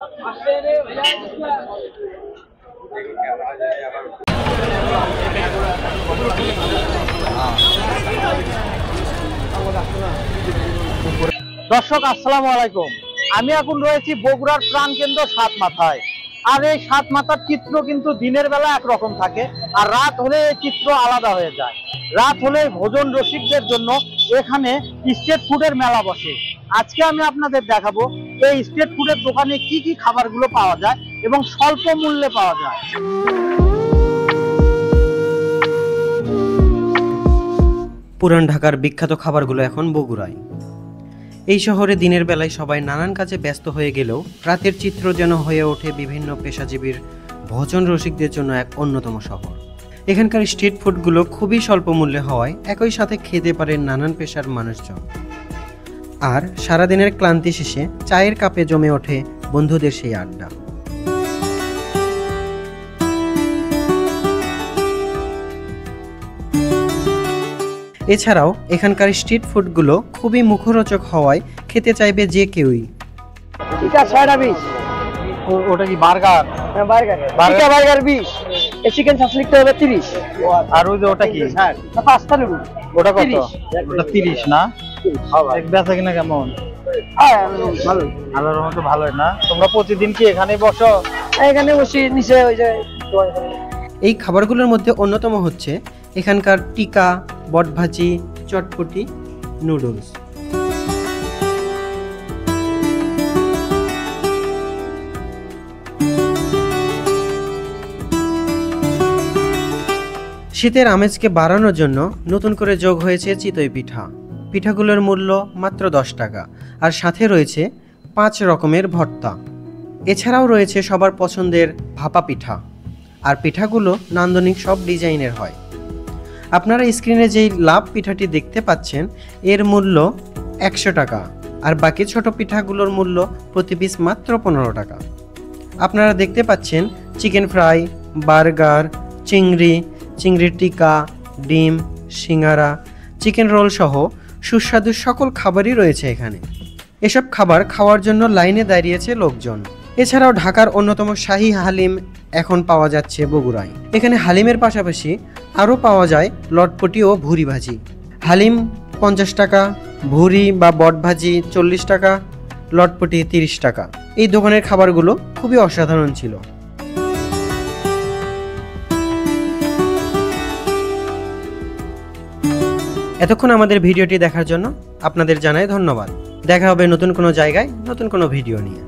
দর্শক আসসালামু আলাইকুম। আমি এখন রয়েছি বগুড়ার প্রাণকেন্দ্র সাত মাথায়। আর এই সাত মাথার চিত্র কিন্তু দিনের বেলা একরকম থাকে, আর রাত হলে এই চিত্র আলাদা হয়ে যায়। রাত হলে ভোজন রসিকদের জন্য এখানে স্ট্রিট ফুডের মেলা বসে। আজকে আমি আপনাদের দেখাবো এই স্ট্রিট ফুডের দোকানে কি কি খাবারগুলো পাওয়া যায় এবং স্বল্প মূল্যে পাওয়া যায়। পুরান ঢাকার বিখ্যাত খাবারগুলো এখন বগুড়ায়। এই শহরে দিনের বেলায় সবাই নানান কাজে ব্যস্ত হয়ে গেলেও রাতের চিত্র যেন হয়ে ওঠে বিভিন্ন পেশাজীবীর ভোজন রসিকদের জন্য এক অন্যতম শহর। এখানকার স্ট্রিট ফুডগুলো খুবই স্বল্প মূল্যে হওয়ায় একই সাথে খেতে পারে নানান পেশার মানুষজন। আর সারাদিনের ক্লান্তি শেষে চায়ের কাপে জমে ওঠে বন্ধুদের সেই আড্ডা। এছাড়াও এখানকার স্ট্রিট ফুডগুলো খুবই মুখরোচক হওয়ায় খেতে চাইবে যে কেউই। এটা 6.20। ওটা কি বার্গার? হ্যাঁ বার্গার। বার্গার 20। এই চিকেন সাসলিকটা হবে 30। আর ওই যে ওটা কি? হ্যাঁ পাস্তা নেব। ওটা কত? ওটা 30 না? এক বেচা কিনা কেমন? হ্যাঁ ভালো। আল্লাহর রহমতে ভালোই না? তোমরা প্রতিদিন কি এখানে বসো? এখানে বসি, নিচে ওই যে। এই খাবারগুলোর মধ্যে অন্যতম হচ্ছে এখানকার টিকা, বটভাজি, চটপটি, নুডলস। শীতের আমেজকে বাড়ানোর জন্য নতুন করে যোগ হয়েছে চিতই পিঠা। পিঠাগুলোর মূল্য মাত্র 10 টাকা, আর সাথে রয়েছে 5 রকমের ভর্তা। এছাড়াও রয়েছে সবার পছন্দের ভাপা পিঠা, আর পিঠাগুলো নান্দনিক সব ডিজাইনের হয়। আপনারা স্ক্রিনে যেই লাভ পিঠাটি দেখতে পাচ্ছেন এর মূল্য 100 টাকা, আর বাকি ছোট পিঠাগুলোর মূল্য প্রতি পিস মাত্র 15 টাকা। আপনারা দেখতে পাচ্ছেন চিকেন ফ্রাই, বার্গার, চিংড়ির টিকা, ডিম, সিঙ্গারা, চিকেন রোল সহ সুস্বাদু সকল খাবারই রয়েছে এখানে। এসব খাবার খাওয়ার জন্য লাইনে দাঁড়িয়েছে লোকজন। এছাড়াও ঢাকার অন্যতম শাহী হালিম এখন পাওয়া যাচ্ছে বগুড়ায়। এখানে হালিমের পাশাপাশি আরও পাওয়া যায় লটপটি ও ভুরি ভাজি। হালিম 50 টাকা, ভুরি বা বট ভাজি 40 টাকা, লটপটি 30 টাকা। এই দোকানের খাবারগুলো খুবই অসাধারণ ছিল। এতক্ষণ আমাদের ভিডিওটি দেখার জন্য আপনাদের জানাই ধন্যবাদ। দেখা হবে নতুন কোনো জায়গায় নতুন কোনো ভিডিও নিয়ে।